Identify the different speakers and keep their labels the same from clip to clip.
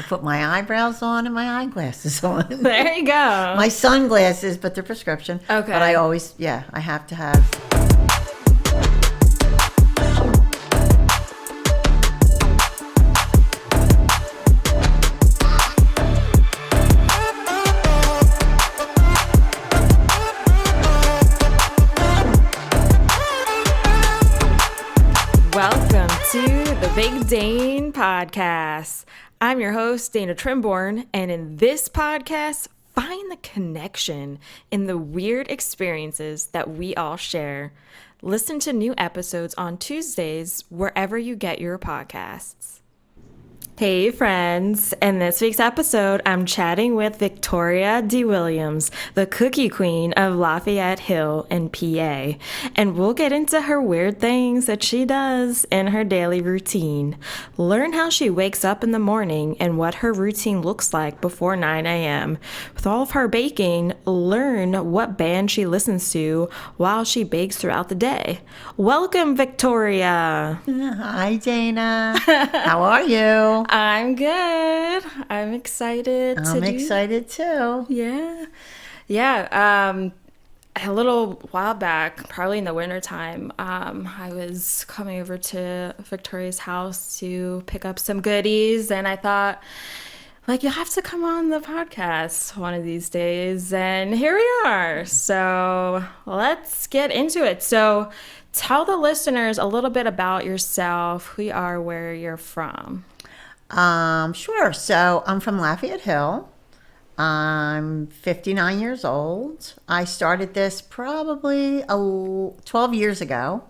Speaker 1: I put my eyebrows on and my eyeglasses on.
Speaker 2: There you go.
Speaker 1: My sunglasses, but they're prescription.
Speaker 2: Okay.
Speaker 1: But I always, I have to have.
Speaker 2: Welcome to the Big Dane podcast. I'm your host, Dana Trimborn, and in this podcast, find the connection in the weird experiences that we all share. Listen to new episodes on Tuesdays wherever you get your podcasts. Hey friends, in this week's episode, I'm chatting with Victoria DiWilliams, the cookie queen of Lafayette Hill in PA, and we'll get into her weird things that she does in her daily routine. Learn how she wakes up in the morning and what her routine looks like before 9 a.m. With all of her baking, learn what band she listens to while she bakes throughout the day. Welcome, Victoria.
Speaker 1: Hi, Dana. How are you?
Speaker 2: I'm good. I'm excited.
Speaker 1: I'm excited too.
Speaker 2: Yeah. A little while back, probably in the wintertime, I was coming over to Victoria's house to pick up some goodies, and I thought, you'll have to come on the podcast one of these days, and here we are. So let's get into it. So tell the listeners a little bit about yourself, who you are, where you're from.
Speaker 1: Sure. So I'm from Lafayette Hill. I'm 59 years old. I started this probably 12 years ago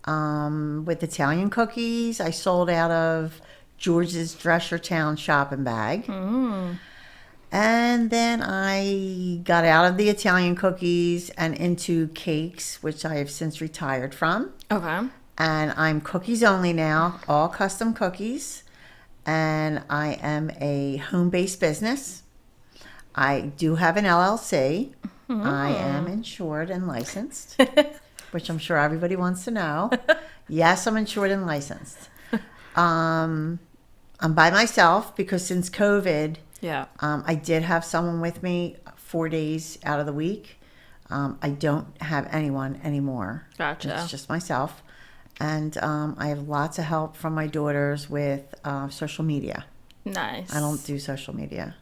Speaker 1: with Italian cookies. I sold out of George's Dreshertown shopping bag. And then I got out of the Italian cookies and into cakes, which I have since retired from.
Speaker 2: Okay.
Speaker 1: And I'm cookies only now, all custom cookies. And I am a home-based business. I do have an LLC. I am insured and licensed, which I'm sure everybody wants to know. Yes, I'm insured and licensed. I'm by myself because since COVID, I did have someone with me 4 days out of the week. I don't have anyone anymore.
Speaker 2: Gotcha.
Speaker 1: It's just myself. And I have lots of help from my daughters with social media.
Speaker 2: Nice.
Speaker 1: I don't do social media.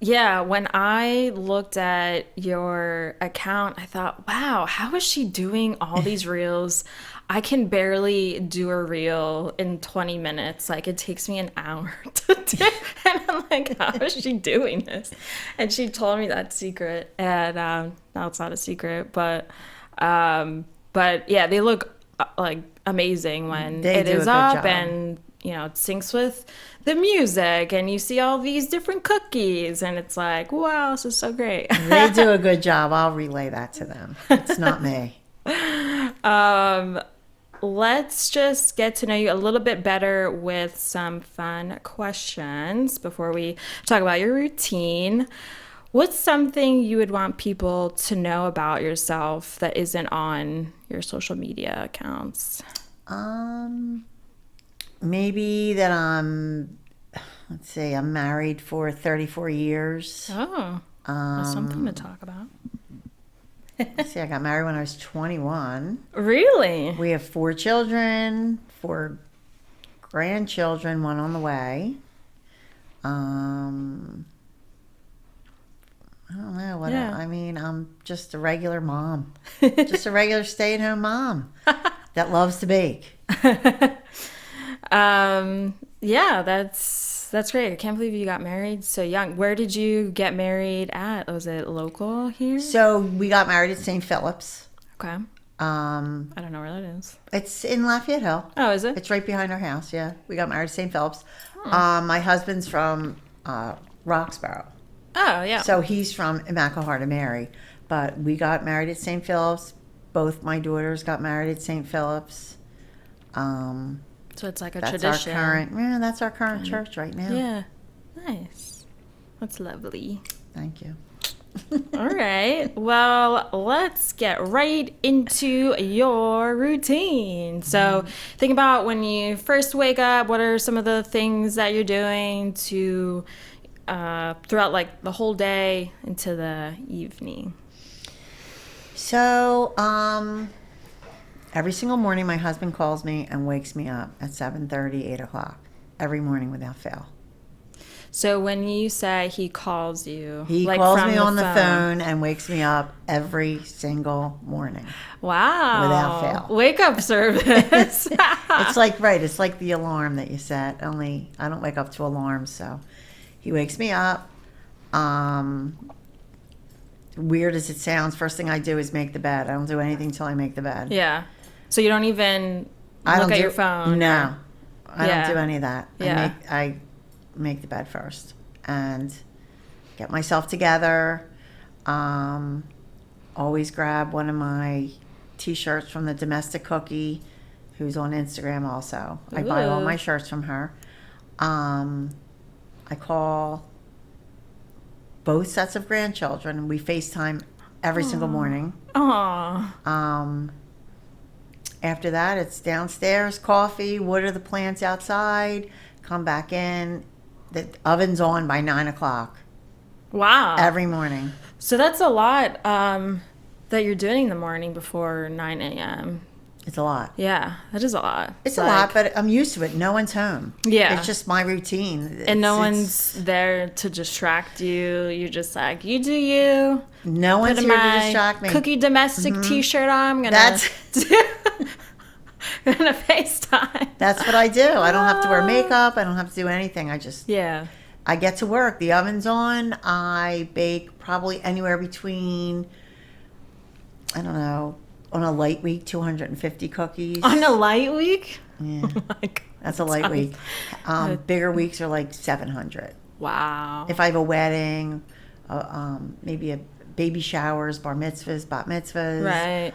Speaker 2: Yeah, when I looked at your account, I thought, wow, how is she doing all these reels? I can barely do a reel in 20 minutes. It takes me an hour to do. And I'm like, how is she doing this? And she told me that secret. And now it's not a secret, but yeah, they look amazing when it is up and it syncs with the music and you see all these different cookies and it's like, wow, this is so great.
Speaker 1: They do a good job. I'll relay that to them. It's not me.
Speaker 2: Let's just get to know you a little bit better with some fun questions before we talk about your routine. What's something you would want people to know about yourself that isn't on your social media accounts?
Speaker 1: Maybe that I'm married for 34 years.
Speaker 2: Oh, that's something to talk about.
Speaker 1: I got married when I was 21.
Speaker 2: Really?
Speaker 1: We have 4 children, 4 grandchildren, 1 on the way. I don't know what I'm just a regular mom. Just a regular stay-at-home mom that loves to bake.
Speaker 2: Yeah, that's great. I can't believe you got married so young. Where did you get married at? Was it local here?
Speaker 1: So we got married at St. Philip's.
Speaker 2: Okay. I don't know where that is.
Speaker 1: It's in Lafayette Hill.
Speaker 2: Oh, is it?
Speaker 1: It's right behind our house, yeah. We got married at St. Philip's. My husband's from Roxborough.
Speaker 2: Oh, yeah.
Speaker 1: So he's from Immaculata Mary. But we got married at St. Philip's. Both my daughters got married at St. Philip's.
Speaker 2: So it's like a
Speaker 1: that's
Speaker 2: tradition.
Speaker 1: That's our current church right now.
Speaker 2: Yeah. Nice. That's lovely.
Speaker 1: Thank you.
Speaker 2: All right. Well, let's get right into your routine. So, think about when you first wake up, what are some of the things that you're doing to throughout like the whole day into the evening?
Speaker 1: So, every single morning my husband calls me and wakes me up at 7:30, 8 o'clock. Every morning without fail.
Speaker 2: So when you say he calls you,
Speaker 1: He
Speaker 2: like
Speaker 1: calls
Speaker 2: from
Speaker 1: me on the phone and wakes me up every single morning.
Speaker 2: Wow.
Speaker 1: Without fail.
Speaker 2: Wake up service.
Speaker 1: It's like the alarm that you set, only I don't wake up to alarms, so he wakes me up. Weird as it sounds, first thing I do is make the bed. I don't do anything until I make the bed.
Speaker 2: Yeah. So you don't even look at your phone?
Speaker 1: No. I
Speaker 2: Yeah.
Speaker 1: don't do any of that.
Speaker 2: Yeah.
Speaker 1: I make the bed first and get myself together. Always grab one of my t-shirts from the Domestic Cookie, who's on Instagram also. I buy all my shirts from her. I call both sets of grandchildren. We FaceTime every single morning.
Speaker 2: Aww.
Speaker 1: After that, it's downstairs, coffee, water the plants outside, come back in. The oven's on by 9 o'clock.
Speaker 2: Wow.
Speaker 1: Every morning.
Speaker 2: So that's a lot that you're doing in the morning before 9 a.m.
Speaker 1: It's a lot.
Speaker 2: Yeah, that is a lot.
Speaker 1: It's a lot, but I'm used to it. No one's home.
Speaker 2: Yeah.
Speaker 1: It's just my routine.
Speaker 2: And no one's there to distract you. You're just like, you do you.
Speaker 1: No one's here to distract me.
Speaker 2: Cookie Domestic t-shirt on. I'm going to FaceTime.
Speaker 1: That's what I do. I don't have to wear makeup. I don't have to do anything. I get to work. The oven's on. I bake probably anywhere between, I don't know, on a light week, 250 cookies.
Speaker 2: On a light week?
Speaker 1: Yeah.
Speaker 2: Oh my God.
Speaker 1: That's a light week. Bigger weeks are like 700.
Speaker 2: Wow.
Speaker 1: If I have a wedding, maybe a baby showers, bar mitzvahs, bat mitzvahs.
Speaker 2: Right.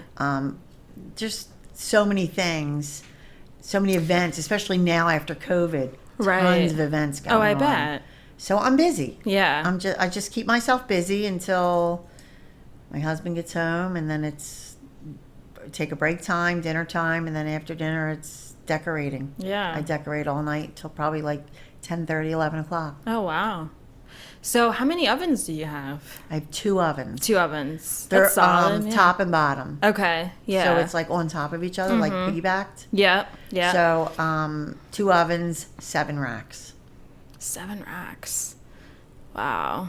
Speaker 1: Just so many things, so many events, especially now after COVID.
Speaker 2: Right.
Speaker 1: Tons of events going on.
Speaker 2: Oh, I bet.
Speaker 1: So I'm busy.
Speaker 2: Yeah.
Speaker 1: I just keep myself busy until my husband gets home, and then it's take a break time, dinner time, and then after dinner it's decorating.
Speaker 2: Yeah.
Speaker 1: I decorate all night till probably like 10:30, 11 o'clock.
Speaker 2: Oh, wow. So how many ovens do you have?
Speaker 1: I have 2 ovens.
Speaker 2: 2 ovens.
Speaker 1: They're
Speaker 2: That's solid. Yeah.
Speaker 1: top and bottom.
Speaker 2: Okay. Yeah.
Speaker 1: So it's like on top of each other, like piggybacked.
Speaker 2: Yep. Yeah.
Speaker 1: So 2 ovens, 7 racks.
Speaker 2: 7 racks. Wow.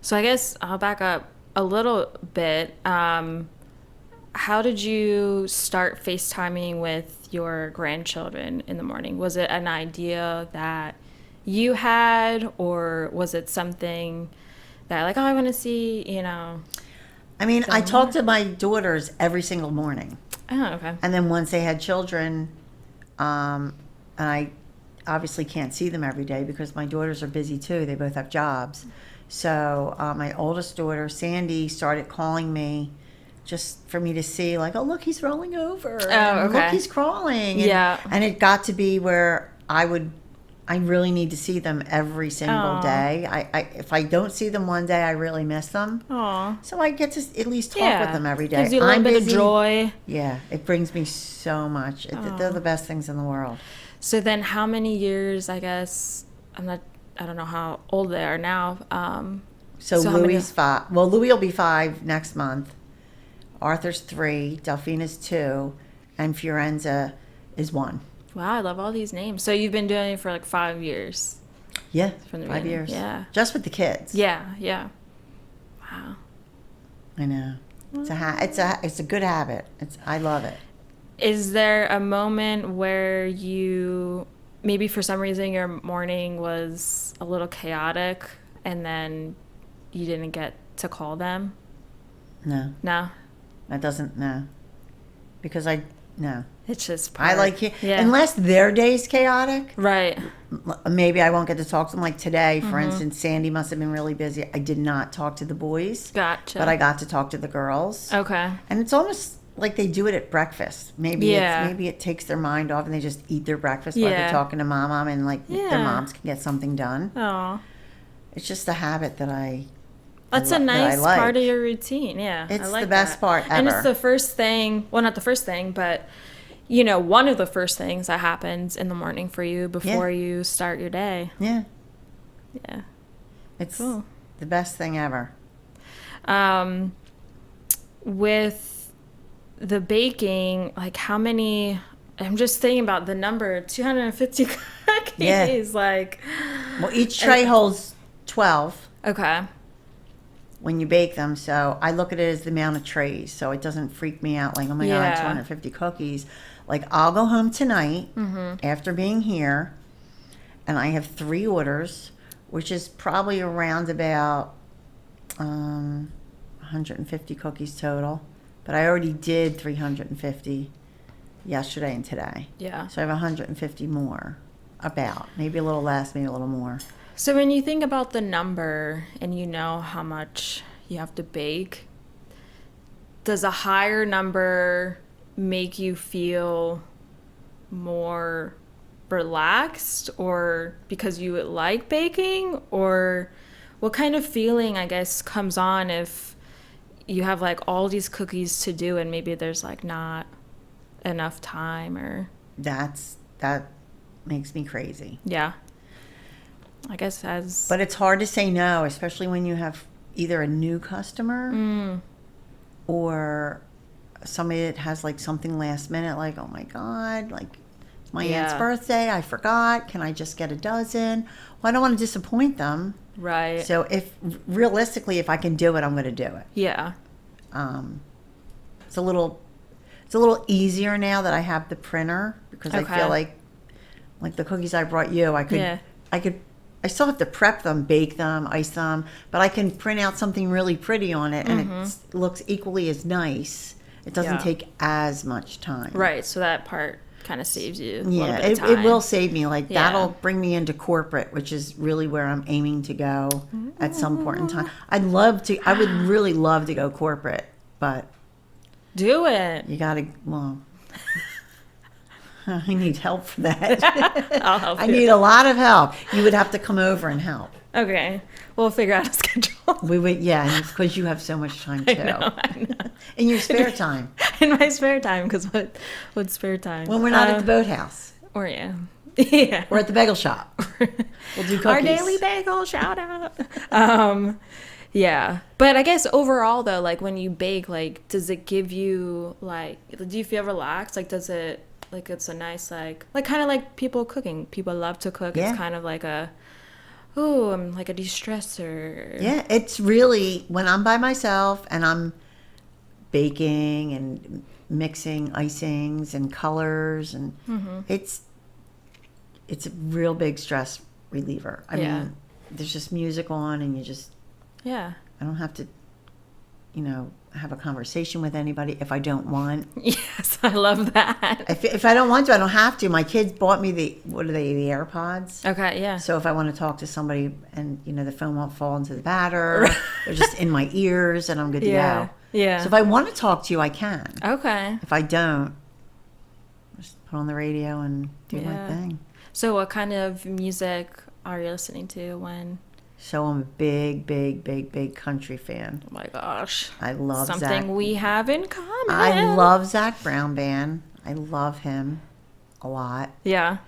Speaker 2: So I guess I'll back up a little bit. How did you start FaceTiming with your grandchildren in the morning? Was it an idea that you had, or was it something that like, oh, I want to see,
Speaker 1: I mean, I talk to my daughters every single morning.
Speaker 2: Oh, okay.
Speaker 1: And then once they had children, and I obviously can't see them every day because my daughters are busy too. They both have jobs. So my oldest daughter, Sandy, started calling me just for me to see, like, oh, look, he's rolling over.
Speaker 2: Oh, okay.
Speaker 1: Look, he's crawling.
Speaker 2: Yeah.
Speaker 1: And it got to be where I really need to see them every single day. If I don't see them one day, I really miss them.
Speaker 2: Aw.
Speaker 1: So I get to at least talk with them every day.
Speaker 2: Gives you a little bit of joy.
Speaker 1: Yeah, it brings me so much. They're the best things in the world.
Speaker 2: So then how many years, I guess, I don't know how old they are now.
Speaker 1: So Louis is 5. Well, Louis will be 5 next month. Arthur's 3. Delphina's 2. And Fiorenza is 1.
Speaker 2: Wow, I love all these names. So you've been doing it for like 5 years.
Speaker 1: Yeah,
Speaker 2: from the
Speaker 1: 5
Speaker 2: beginning.
Speaker 1: years.
Speaker 2: Yeah.
Speaker 1: Just with the kids.
Speaker 2: Yeah, yeah. Wow.
Speaker 1: I know. It's a good habit. I love it.
Speaker 2: Is there a moment where you, maybe for some reason your morning was a little chaotic and then you didn't get to call them?
Speaker 1: No.
Speaker 2: No?
Speaker 1: That doesn't, no. Because no.
Speaker 2: It's just
Speaker 1: I like it. Yeah. Unless their day's chaotic.
Speaker 2: Right.
Speaker 1: Maybe I won't get to talk to them. Like today, for instance, Sandy must have been really busy. I did not talk to the boys.
Speaker 2: Gotcha.
Speaker 1: But I got to talk to the girls.
Speaker 2: Okay.
Speaker 1: And it's almost like they do it at breakfast. Maybe it takes their mind off and they just eat their breakfast while they're talking to mom, and like their moms can get something done.
Speaker 2: Oh.
Speaker 1: It's just a habit that
Speaker 2: That's a nice part of your routine. Yeah.
Speaker 1: It's
Speaker 2: I like
Speaker 1: the best part ever.
Speaker 2: And it's the first thing, well, not the first thing, but, one of the first things that happens in the morning for you before you start your day.
Speaker 1: Yeah.
Speaker 2: Yeah.
Speaker 1: It's
Speaker 2: cool.
Speaker 1: The best thing ever.
Speaker 2: With the baking, like how many, I'm just thinking about the number, 250 cookies.
Speaker 1: Yeah.
Speaker 2: Like,
Speaker 1: well, each tray holds 12
Speaker 2: okay.
Speaker 1: when you bake them. So I look at it as the amount of trays. So it doesn't freak me out like, oh my God, 250 cookies. Like I'll go home tonight after being here and I have 3 orders, which is probably around about 150 cookies total, but I already did 350 yesterday and today.
Speaker 2: Yeah.
Speaker 1: So I have 150 more, about maybe a little less, maybe a little more.
Speaker 2: So when you think about the number and you know how much you have to bake, does a higher number make you feel more relaxed, or because you like baking, or what kind of feeling, I guess, comes on if you have like all these cookies to do and maybe there's like not enough time? Or
Speaker 1: that makes me crazy.
Speaker 2: Yeah, I guess
Speaker 1: but it's hard to say no, especially when you have either a new customer or somebody that has like something last minute, like, oh my God, like it's my aunt's birthday, I forgot, can I just get a dozen? Well, I don't want to disappoint them.
Speaker 2: Right.
Speaker 1: So if realistically, if I can do it, I'm going to do it.
Speaker 2: Yeah.
Speaker 1: It's a little easier now that I have the printer, because I feel like the cookies I brought you, I still have to prep them, bake them, ice them, but I can print out something really pretty on it and it looks equally as nice. It doesn't take as much time.
Speaker 2: Right. So that part kind of saves you a
Speaker 1: little
Speaker 2: bit of time.
Speaker 1: It will save me. Like that'll bring me into corporate, which is really where I'm aiming to go at some point in time. I would really love to go corporate, but
Speaker 2: do it.
Speaker 1: You gotta, well, I need help for that.
Speaker 2: I'll help you.
Speaker 1: I need a lot of help. You would have to come over and help.
Speaker 2: Okay. We'll figure out a schedule.
Speaker 1: We would, yeah, because you have so much time too.
Speaker 2: I know.
Speaker 1: In your spare time.
Speaker 2: In my spare time, because what spare time?
Speaker 1: When we're not at the boathouse.
Speaker 2: Or
Speaker 1: Or at the bagel shop. We'll do cookies.
Speaker 2: Our daily bagel shout out. Yeah. But I guess overall though, like when you bake, like does it give you like, do you feel relaxed? Like does it, like it's a nice like kind of like people cooking. People love to cook. Yeah. It's kind of like I'm like a de-stressor.
Speaker 1: Yeah, it's really, when I'm by myself and I'm baking and mixing icings and colors, and it's a real big stress reliever. I mean, there's just music on and you just, I don't have to, have a conversation with anybody if I don't want.
Speaker 2: Yes, I love that.
Speaker 1: If I don't want to, I don't have to. My kids bought me the AirPods.
Speaker 2: Okay, yeah.
Speaker 1: So if I want to talk to somebody and, the phone won't fall into the batter, they're just in my ears and I'm good to go.
Speaker 2: Yeah.
Speaker 1: So if I want to talk to you, I can.
Speaker 2: Okay.
Speaker 1: If I don't, just put on the radio and do my thing.
Speaker 2: So what kind of music are you listening to when?
Speaker 1: So I'm a big, big, big, big country fan.
Speaker 2: Oh my gosh.
Speaker 1: I love
Speaker 2: something we have in common.
Speaker 1: I love Zach Brown Band. I love him a lot.
Speaker 2: Yeah.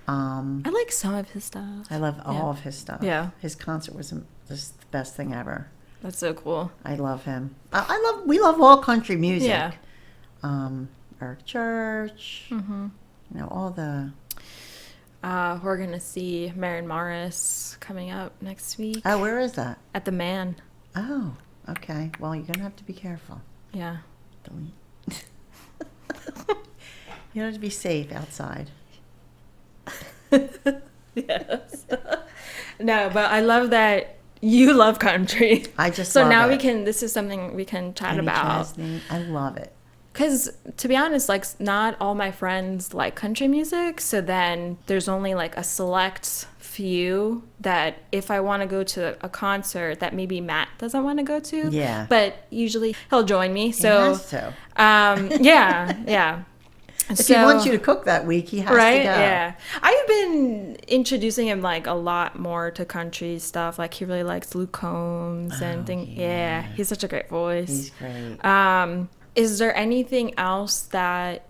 Speaker 2: I like some of his stuff.
Speaker 1: I love all of his stuff.
Speaker 2: Yeah.
Speaker 1: His concert was just the best thing ever.
Speaker 2: That's so cool.
Speaker 1: I love him. We love all country music.
Speaker 2: Yeah.
Speaker 1: Eric Church. All the...
Speaker 2: we're going to see Maren Morris coming up next week.
Speaker 1: Oh, where is that?
Speaker 2: At the Man.
Speaker 1: Oh, okay. Well, you're going to have to be careful.
Speaker 2: Yeah.
Speaker 1: You have to be safe outside.
Speaker 2: Yes. No, but I love that you love country.
Speaker 1: I just
Speaker 2: so
Speaker 1: love
Speaker 2: now
Speaker 1: it.
Speaker 2: This is something we can chat
Speaker 1: Kenny
Speaker 2: about.
Speaker 1: Chesney, I love it.
Speaker 2: Because to be honest, like not all my friends like country music. So then there's only like a select few that if I want to go to a concert that maybe Matt doesn't want to go to.
Speaker 1: Yeah.
Speaker 2: But usually he'll join me. So
Speaker 1: he has to.
Speaker 2: Yeah.
Speaker 1: If he wants you to cook that week, he has to go.
Speaker 2: Yeah. I've been introducing him like a lot more to country stuff. Like he really likes Luke Combs and things. Yeah, he's such a great voice.
Speaker 1: He's great.
Speaker 2: Is there anything else that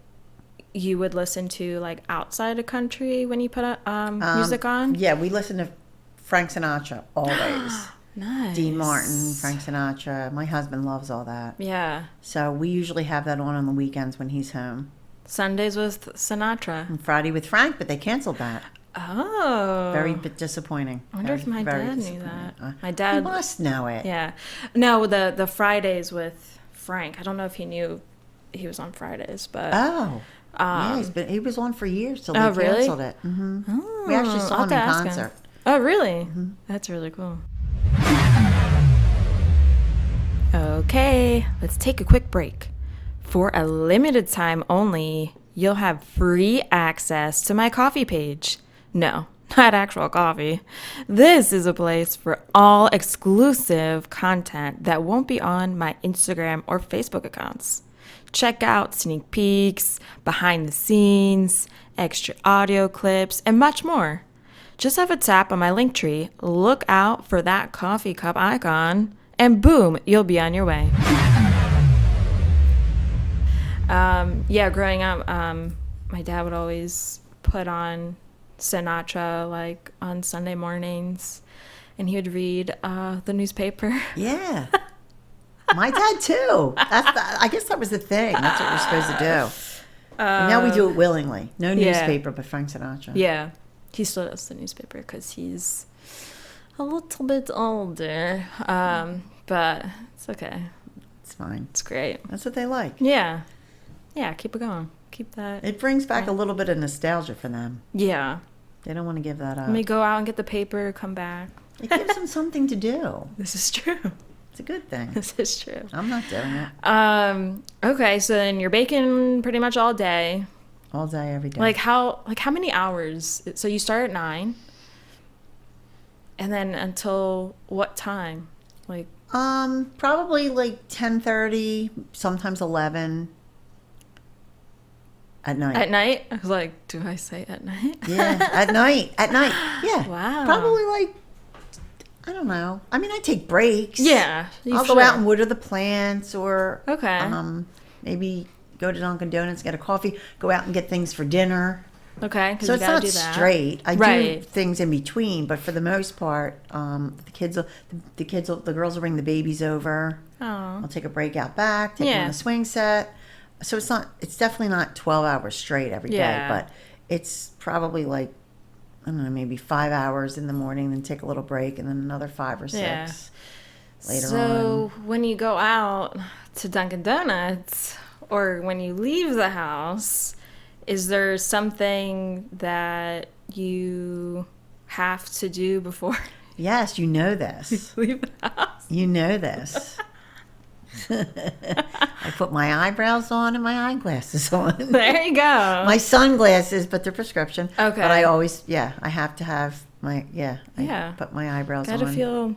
Speaker 2: you would listen to like outside of country when you put music on?
Speaker 1: Yeah, we listen to Frank Sinatra always.
Speaker 2: Nice.
Speaker 1: Dean Martin, Frank Sinatra. My husband loves all that.
Speaker 2: Yeah.
Speaker 1: So we usually have that on the weekends when he's home.
Speaker 2: Sundays with Sinatra.
Speaker 1: And Friday with Frank, but they canceled that.
Speaker 2: Oh.
Speaker 1: Very disappointing.
Speaker 2: I wonder if my dad knew that. My dad...
Speaker 1: He must know it.
Speaker 2: Yeah. No, the Fridays with Frank. I don't know if he knew he was on Fridays, but...
Speaker 1: Oh. Yeah, he was on for years till they
Speaker 2: really?
Speaker 1: canceled it. Mm-hmm.
Speaker 2: Oh,
Speaker 1: We actually saw him in concert.
Speaker 2: Him. Oh, really? Mm-hmm. That's really cool. Okay, let's take a quick break. For a limited time only, you'll have free access to my coffee page. No, not actual coffee. This is a place for all exclusive content that won't be on my Instagram or Facebook accounts. Check out sneak peeks, behind the scenes, extra audio clips, and much more. Just have a tap on my link tree, look out for that coffee cup icon, and boom, you'll be on your way. Growing up, my dad would always put on Sinatra like on Sunday mornings, and he would read the newspaper.
Speaker 1: Yeah. My dad too. I guess that was the thing. That's what we're supposed to do. Now we do it willingly. No newspaper, but Frank Sinatra.
Speaker 2: Yeah. He still does the newspaper because he's a little bit older. But it's okay.
Speaker 1: It's fine.
Speaker 2: It's great.
Speaker 1: That's what they like.
Speaker 2: Yeah. Yeah, keep it going. Keep that.
Speaker 1: It brings back a little bit of nostalgia for them.
Speaker 2: Yeah.
Speaker 1: They don't want to give that up.
Speaker 2: Let me go out and get the paper, come back.
Speaker 1: It gives them something to do.
Speaker 2: This is true.
Speaker 1: It's a good thing.
Speaker 2: This is true.
Speaker 1: I'm not doing it.
Speaker 2: Okay, so then you're baking pretty much all day.
Speaker 1: All day, every day.
Speaker 2: Like how many hours? So you start at 9, and then until what time? Like
Speaker 1: probably like 10:30, sometimes 11 at night.
Speaker 2: At night? I was like, do I say at night?
Speaker 1: Yeah, at night. Yeah.
Speaker 2: Wow.
Speaker 1: Probably like, I don't know. I mean, I take breaks.
Speaker 2: Yeah.
Speaker 1: I'll go out and water the plants, or
Speaker 2: okay.
Speaker 1: Maybe go to Dunkin' Donuts, get a coffee, go out and get things for dinner.
Speaker 2: Okay,
Speaker 1: so it's not straight. I do things in between, but for the most part, the girls will bring the babies over.
Speaker 2: Oh.
Speaker 1: I'll take a break out back, take them on a swing set. So it's definitely not 12 hours straight every day, but it's probably like, I don't know, maybe 5 hours in the morning, then take a little break, and then another 5 or 6 later on.
Speaker 2: So when you go out to Dunkin' Donuts, or when you leave the house, is there something that you have to do before?
Speaker 1: Yes, you know this.
Speaker 2: You leave the house.
Speaker 1: You know this. I put my eyebrows on and my eyeglasses on.
Speaker 2: There you go.
Speaker 1: My sunglasses, but they're prescription.
Speaker 2: Okay.
Speaker 1: But I always, I have to have my, I put my eyebrows on.
Speaker 2: Gotta feel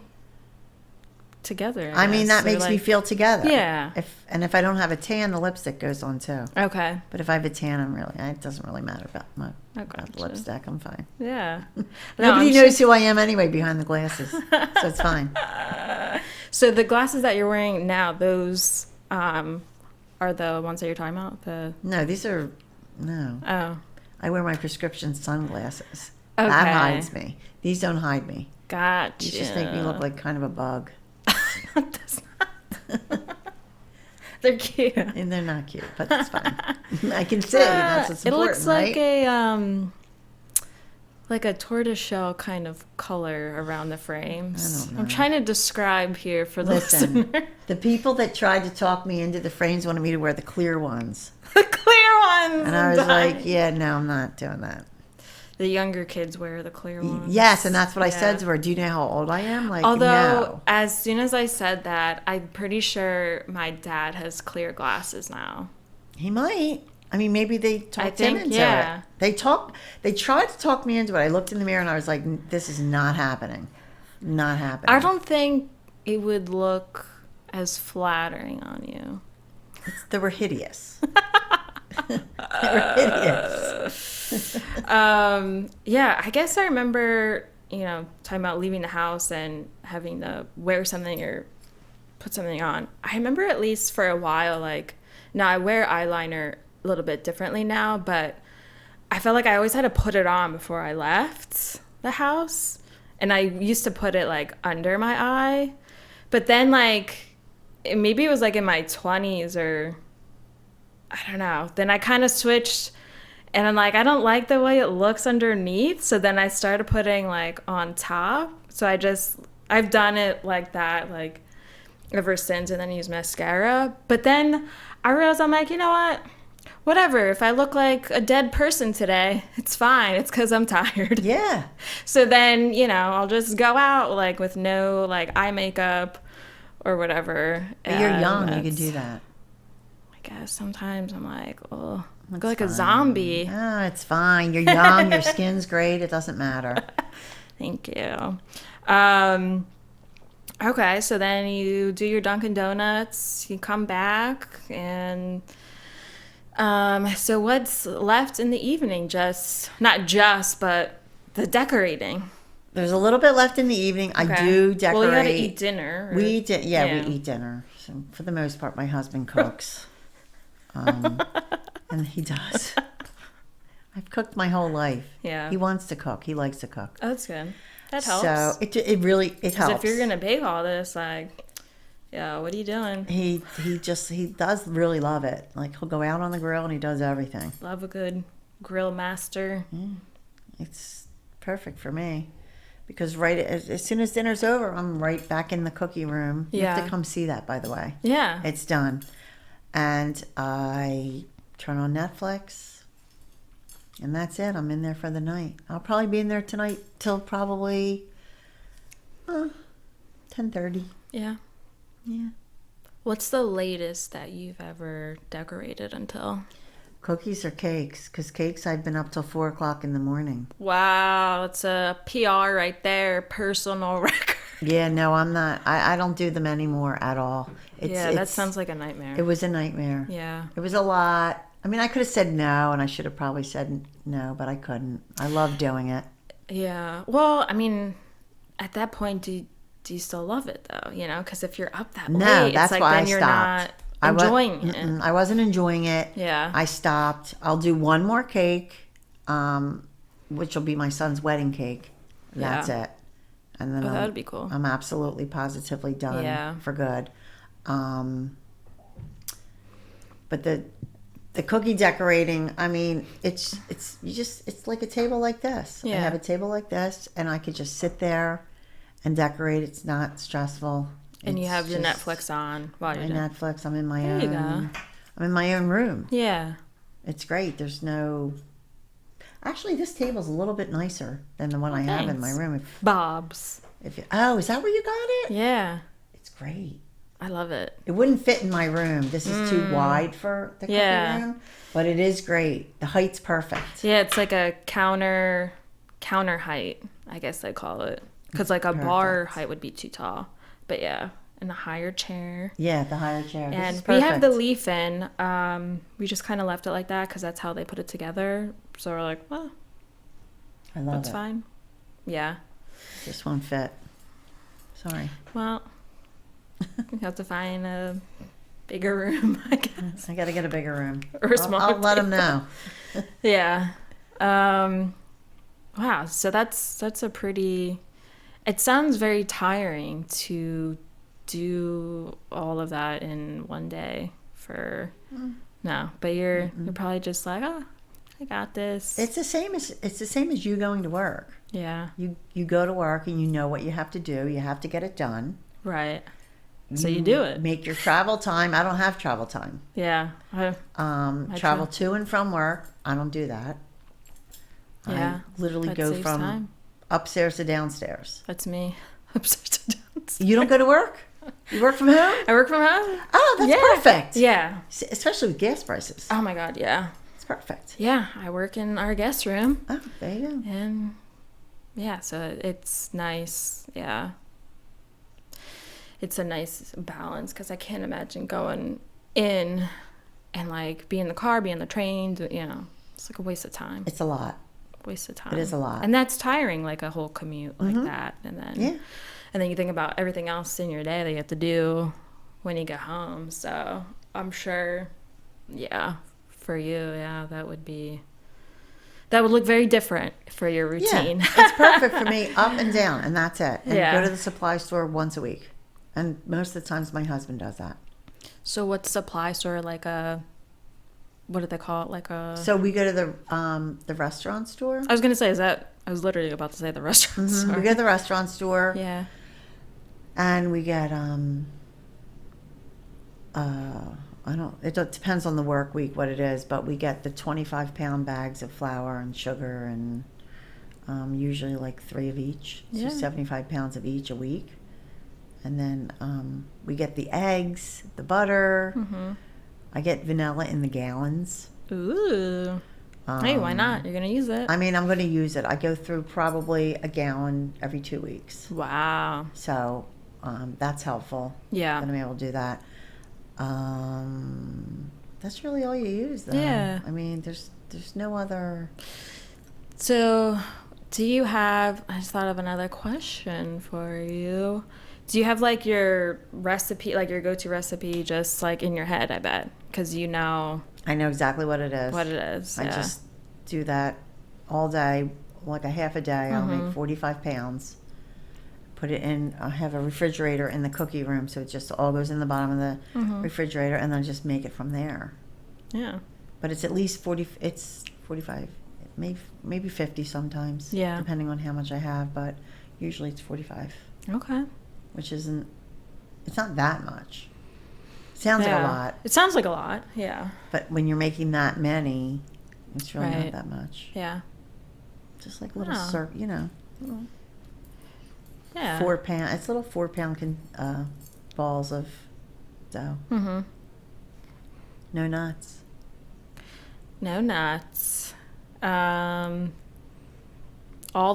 Speaker 2: together.
Speaker 1: I mean, that makes me feel together.
Speaker 2: Yeah.
Speaker 1: If I don't have a tan, the lipstick goes on too.
Speaker 2: Okay.
Speaker 1: But if I have a tan, it doesn't really matter about the lipstick. I'm fine.
Speaker 2: Yeah.
Speaker 1: Nobody knows who I am anyway behind the glasses, so it's fine.
Speaker 2: So the glasses that you're wearing now, those are the ones that you're talking about?
Speaker 1: No, these are no.
Speaker 2: Oh.
Speaker 1: I wear my prescription sunglasses.
Speaker 2: Okay.
Speaker 1: That hides me. These don't hide me.
Speaker 2: Gotcha.
Speaker 1: These just make me look like kind of a bug.
Speaker 2: They're cute.
Speaker 1: And they're not cute, but that's fine. I can see. That's what's important,
Speaker 2: it looks like
Speaker 1: right?
Speaker 2: like a tortoiseshell kind of color around the frames.
Speaker 1: I don't know.
Speaker 2: I'm trying to describe here for the listener.
Speaker 1: The people that tried to talk me into the frames wanted me to wear the clear ones.
Speaker 2: The clear ones!
Speaker 1: And I was like, no, I'm not doing that.
Speaker 2: The younger kids wear the clear ones.
Speaker 1: Yes, and that's what I said to her. Do you know how old I am? Like,
Speaker 2: although,
Speaker 1: no.
Speaker 2: as soon as I said that, I'm pretty sure my dad has clear glasses now.
Speaker 1: He might. I mean, maybe they talked him into it. They tried to talk me into it. I looked in the mirror and I was like, this is not happening. Not happening.
Speaker 2: I don't think it would look as flattering on you.
Speaker 1: They were hideous. They're idiots.
Speaker 2: Yeah, I guess I remember, talking about leaving the house and having to wear something or put something on. I remember at least for a while, like, now I wear eyeliner a little bit differently now, but I felt like I always had to put it on before I left the house. And I used to put it, like, under my eye. But then, like, maybe it was, like, in my 20s or, I don't know. Then I kind of switched, and I'm like, I don't like the way it looks underneath. So then I started putting, like, on top. So I've done it like that, like, ever since, and then use mascara. But then I realized, I'm like, you know what? Whatever. If I look like a dead person today, it's fine. It's because I'm tired.
Speaker 1: Yeah.
Speaker 2: So then, I'll just go out, like, with no, like, eye makeup or whatever.
Speaker 1: But you're young. You can do that.
Speaker 2: I guess sometimes I'm like, oh, I go
Speaker 1: It's
Speaker 2: like a
Speaker 1: fine.
Speaker 2: zombie.
Speaker 1: Oh, it's fine. You're young. Your skin's great. It doesn't matter.
Speaker 2: Thank you. Okay, so then you do your Dunkin' Donuts, you come back, and so what's left in the evening? But the decorating.
Speaker 1: There's a little bit left in the evening.
Speaker 2: Okay.
Speaker 1: I do decorate.
Speaker 2: Well, you got to eat dinner.
Speaker 1: We eat we eat dinner. So for the most part, my husband cooks, and he does. I've cooked my whole life.
Speaker 2: Yeah.
Speaker 1: He wants to cook. He likes to cook.
Speaker 2: Oh, that's good. That helps.
Speaker 1: So it really helps.
Speaker 2: If you're gonna bake all this, like, yeah, what are you doing?
Speaker 1: He does really love it. Like, he'll go out on the grill and he does everything.
Speaker 2: Love a good grill master.
Speaker 1: It's perfect for me. Because as soon as dinner's over, I'm right back in the cookie room. You have to come see that, by the way.
Speaker 2: Yeah.
Speaker 1: It's done. And I turn on Netflix, and that's it. I'm in there for the night. I'll probably be in there tonight till probably 10:30.
Speaker 2: Yeah.
Speaker 1: Yeah.
Speaker 2: What's the latest that you've ever decorated until?
Speaker 1: Cookies or cakes? Because cakes, I've been up till 4 o'clock in the morning.
Speaker 2: Wow, that's a PR right there, personal record.
Speaker 1: Yeah, no, I'm not. I don't do them anymore at all.
Speaker 2: That sounds like a nightmare.
Speaker 1: It was a nightmare.
Speaker 2: Yeah.
Speaker 1: It was a lot. I mean, I could have said no, and I should have probably said no, but I couldn't. I love doing it.
Speaker 2: Yeah. Well, I mean, at that point, do you still love it, though? Because if you're up that late,
Speaker 1: that's
Speaker 2: it's like
Speaker 1: why
Speaker 2: then
Speaker 1: I
Speaker 2: you're
Speaker 1: stopped.
Speaker 2: not enjoying it.
Speaker 1: I wasn't enjoying it.
Speaker 2: Yeah.
Speaker 1: I stopped. I'll do one more cake, which will be my son's wedding cake. That's it. And then
Speaker 2: that would be cool.
Speaker 1: I'm absolutely positively done for good. But the cookie decorating, I mean, it's like a table like this.
Speaker 2: Yeah.
Speaker 1: I have a table like this, and I could just sit there and decorate. It's not stressful.
Speaker 2: And you have your Netflix on while you're doing
Speaker 1: Netflix. I'm in my
Speaker 2: There
Speaker 1: own.
Speaker 2: you go.
Speaker 1: I'm in my own room.
Speaker 2: Yeah.
Speaker 1: It's great. There's no. Actually, this table's a little bit nicer than the one I have in my room.
Speaker 2: Bob's.
Speaker 1: Is that where you got it?
Speaker 2: Yeah.
Speaker 1: It's great.
Speaker 2: I love it.
Speaker 1: It wouldn't fit in my room. This is too wide for the cooking room, but it is great. The height's perfect.
Speaker 2: Yeah, it's like a counter height, I guess they call it. Because like a bar height would be too tall. But yeah, and a higher chair.
Speaker 1: Yeah, the higher chair.
Speaker 2: And we have the leaf in. We just kind of left it like that because that's how they put it together. So we're like, well,
Speaker 1: I love
Speaker 2: that's fine. Yeah.
Speaker 1: This won't fit. Sorry.
Speaker 2: Well, you have to find a bigger room, I guess.
Speaker 1: I got to get a bigger room.
Speaker 2: Or a smaller
Speaker 1: I'll let them know.
Speaker 2: Yeah. Wow. So that's a pretty. It sounds very tiring to do all of that in one day no, but you're probably just like, oh, I got this.
Speaker 1: It's the same as you going to work.
Speaker 2: Yeah.
Speaker 1: You go to work and you know what you have to do. You have to get it done.
Speaker 2: Right. So you do it.
Speaker 1: Make your travel time. I don't have travel time.
Speaker 2: Yeah.
Speaker 1: Travel to and from work. I don't do that.
Speaker 2: Yeah.
Speaker 1: I literally
Speaker 2: that
Speaker 1: go
Speaker 2: saves
Speaker 1: from
Speaker 2: time.
Speaker 1: upstairs to downstairs.
Speaker 2: That's me. Upstairs to downstairs.
Speaker 1: You don't go to work? You work from home?
Speaker 2: I work from home.
Speaker 1: Oh, that's perfect.
Speaker 2: Yeah.
Speaker 1: Especially with gas prices.
Speaker 2: Oh my God, yeah.
Speaker 1: It's perfect.
Speaker 2: Yeah, I work in our guest room.
Speaker 1: Oh, there you go.
Speaker 2: And yeah, so it's nice. Yeah. It's a nice balance because I can't imagine going in and like be in the car, be in the train, it's like a waste of time.
Speaker 1: It's a lot.
Speaker 2: Waste of time.
Speaker 1: It is a lot.
Speaker 2: And that's tiring, like a whole commute like that. And then you think about everything else in your day that you have to do when you get home. So I'm sure, for you, that would look very different for your routine.
Speaker 1: Yeah, it's perfect for me, up and down, and that's it. And
Speaker 2: Yeah.
Speaker 1: go to the supply store once a week. And most of the times my husband does that.
Speaker 2: So what's supply store, like what do they call it? Like a...
Speaker 1: So we go to the restaurant store.
Speaker 2: I was going to say, I was literally about to say the restaurant store.
Speaker 1: We go to the restaurant store.
Speaker 2: Yeah.
Speaker 1: And we get, it depends on the work week, what it is, but we get the 25-pound bags of flour and sugar and usually like 3 of each. So 75 pounds of each a week. And then we get the eggs, the butter. I get vanilla in the gallons.
Speaker 2: Ooh. Hey, why not? You're going to use it.
Speaker 1: I mean, I'm going to use it. I go through probably a gallon every 2 weeks.
Speaker 2: Wow.
Speaker 1: So that's helpful.
Speaker 2: Yeah.
Speaker 1: That I'm able to do that. That's really all you use, though.
Speaker 2: Yeah.
Speaker 1: I mean, there's no other.
Speaker 2: So, do you have... I just thought of another question for you. Do you have, like, your recipe, like, your go-to recipe just, like, in your head, I bet? Because you know...
Speaker 1: I know exactly what it is.
Speaker 2: What it is,
Speaker 1: I just do that all day, like a half a day. I'll make 45 pounds. Put it in... I have a refrigerator in the cookie room, so it just all goes in the bottom of the refrigerator, and then I just make it from there.
Speaker 2: Yeah.
Speaker 1: But it's at least 40... It's 45. Maybe 50 sometimes.
Speaker 2: Yeah.
Speaker 1: Depending on how much I have, but usually it's 45.
Speaker 2: Okay.
Speaker 1: Which isn't, it's not that much. Sounds like a lot.
Speaker 2: It sounds like a lot, yeah.
Speaker 1: But when you're making that many, it's really not that much.
Speaker 2: Yeah.
Speaker 1: Just like little
Speaker 2: Yeah.
Speaker 1: 4 pound, it's little 4 pound balls of dough. No nuts.
Speaker 2: No nuts. All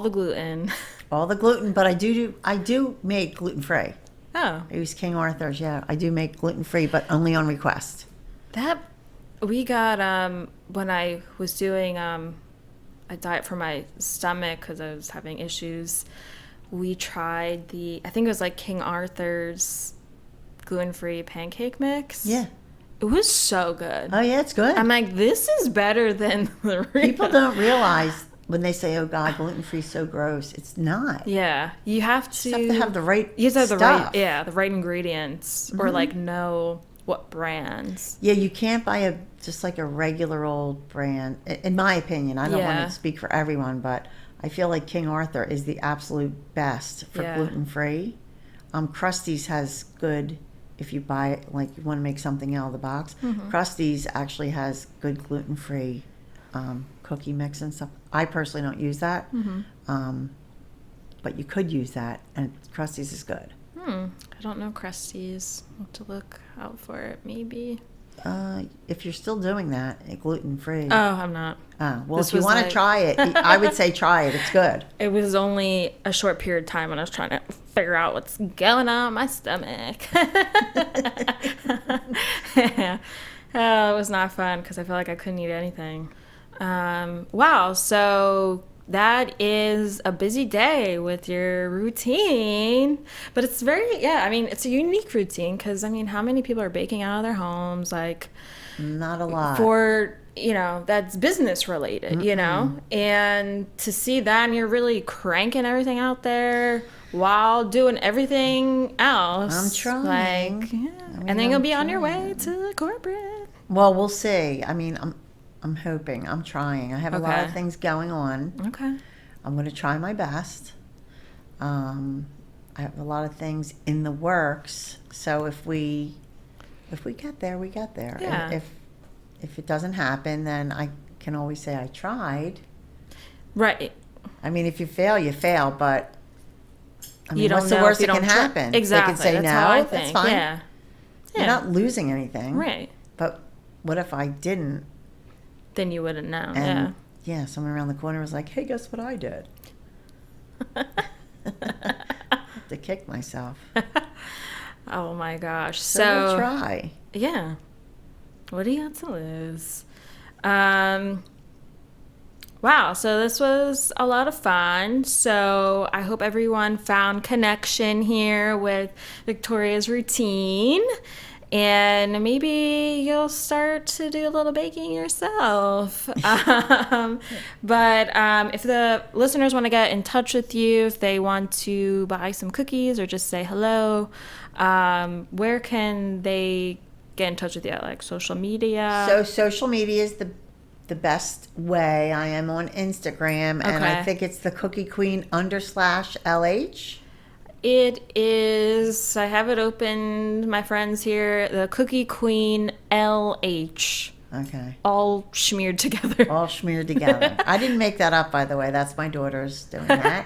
Speaker 2: the gluten.
Speaker 1: All the gluten, but I do make gluten free.
Speaker 2: Oh.
Speaker 1: I use King Arthur's, I do make gluten free, but only on request.
Speaker 2: That we got when I was doing a diet for my stomach because I was having issues. We tried I think it was like King Arthur's gluten-free pancake mix.
Speaker 1: Yeah.
Speaker 2: It was so good.
Speaker 1: Oh yeah, it's good.
Speaker 2: I'm like, this is better than the real.
Speaker 1: People don't realize when they say, "Oh God, gluten-free is so gross." It's not.
Speaker 2: Yeah, you have to
Speaker 1: have the right
Speaker 2: You have to have
Speaker 1: stuff.
Speaker 2: the right ingredients, or like know what brands.
Speaker 1: Yeah, you can't buy just like a regular old brand. In my opinion, I don't want to speak for everyone, but I feel like King Arthur is the absolute best for gluten-free. Krusty's has good. If you buy it, like you want to make something out of the box, Krusty's actually has good gluten-free cookie mix and stuff. I personally don't use that, but you could use that, and Krusty's is good.
Speaker 2: I don't know Krusty's. I'll have to look out for it, maybe.
Speaker 1: If you're still doing that, gluten-free.
Speaker 2: Oh, I'm not.
Speaker 1: Well, if you want to try it, I would say try it. It's good.
Speaker 2: It was only a short period of time when I was trying to figure out what's going on in my stomach. It was not fun because I felt like I couldn't eat anything. Wow, so that is a busy day with your routine, but it's it's a unique routine because, how many people are baking out of their homes? Like,
Speaker 1: not a lot.
Speaker 2: For, that's business related, and to see that, and you're really cranking everything out there while doing everything else.
Speaker 1: I'm trying.
Speaker 2: And then you'll be on your way to corporate.
Speaker 1: Well, we'll see. I'm hoping. I'm trying. I have a lot of things going on.
Speaker 2: Okay.
Speaker 1: I'm going to try my best. I have a lot of things in the works. So if we get there, we get there.
Speaker 2: Yeah.
Speaker 1: If it doesn't happen, then I can always say I tried.
Speaker 2: Right.
Speaker 1: If you fail, you fail. But
Speaker 2: you don't
Speaker 1: what's
Speaker 2: know
Speaker 1: the worst
Speaker 2: if
Speaker 1: that
Speaker 2: you
Speaker 1: can
Speaker 2: don't
Speaker 1: happen?
Speaker 2: Exactly.
Speaker 1: They could say
Speaker 2: That's how I
Speaker 1: no.
Speaker 2: think.
Speaker 1: That's fine.
Speaker 2: Yeah.
Speaker 1: You're not losing anything.
Speaker 2: Right.
Speaker 1: But what if I didn't?
Speaker 2: Then you wouldn't know.
Speaker 1: And someone around the corner was like, "Hey, guess what I did?" To kick myself.
Speaker 2: Oh my gosh.
Speaker 1: So we'll try.
Speaker 2: Yeah. What do you have to lose? Wow, so this was a lot of fun. So I hope everyone found connection here with Victoria's routine. And maybe you'll start to do a little baking yourself. But if the listeners want to get in touch with you, if they want to buy some cookies or just say hello, where can they get in touch with you? Like social media?
Speaker 1: So social media is the best way. I am on Instagram, and I think it's the Cookie Queen _LH.
Speaker 2: It is, I have it open, my friends here, the Cookie Queen LH.
Speaker 1: Okay.
Speaker 2: All smeared together.
Speaker 1: All smeared together. I didn't make that up, by the way. That's my daughter's doing that.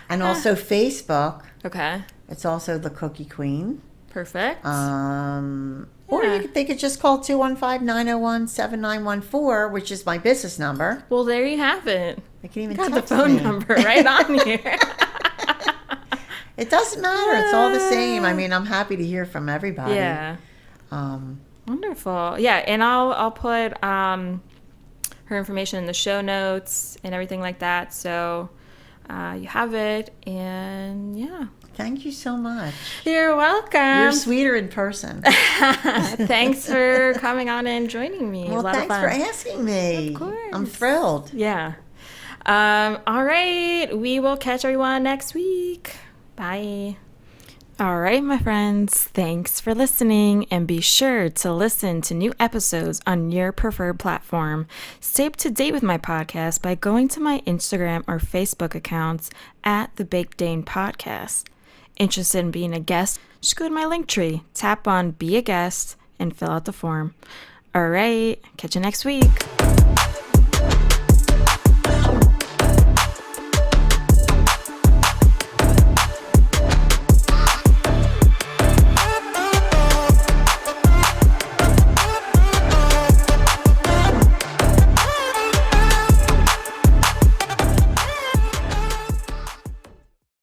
Speaker 1: And also Facebook.
Speaker 2: Okay.
Speaker 1: It's also the Cookie Queen.
Speaker 2: Perfect.
Speaker 1: Or they could just call 215-901-7914, which is my business number.
Speaker 2: Well, there you have it.
Speaker 1: They can even
Speaker 2: got
Speaker 1: text
Speaker 2: the phone
Speaker 1: me.
Speaker 2: number right on here.
Speaker 1: It doesn't matter. It's all the same. I mean, I'm happy to hear from everybody.
Speaker 2: Yeah. Wonderful. Yeah, and I'll put her information in the show notes and everything like that. So you have it, and yeah.
Speaker 1: Thank you so much.
Speaker 2: You're welcome.
Speaker 1: You're sweeter in person.
Speaker 2: Thanks for coming on and joining me.
Speaker 1: Well, thanks for asking me.
Speaker 2: Of course.
Speaker 1: I'm thrilled.
Speaker 2: Yeah. All right. We will catch everyone next week. Bye. All right, my friends. Thanks for listening, and be sure to listen to new episodes on your preferred platform. Stay up to date with my podcast by going to my Instagram or Facebook accounts at the Big Dane Podcast. Interested in being a guest? Just go to my link tree, tap on Be a Guest, and fill out the form. All right, catch you next week.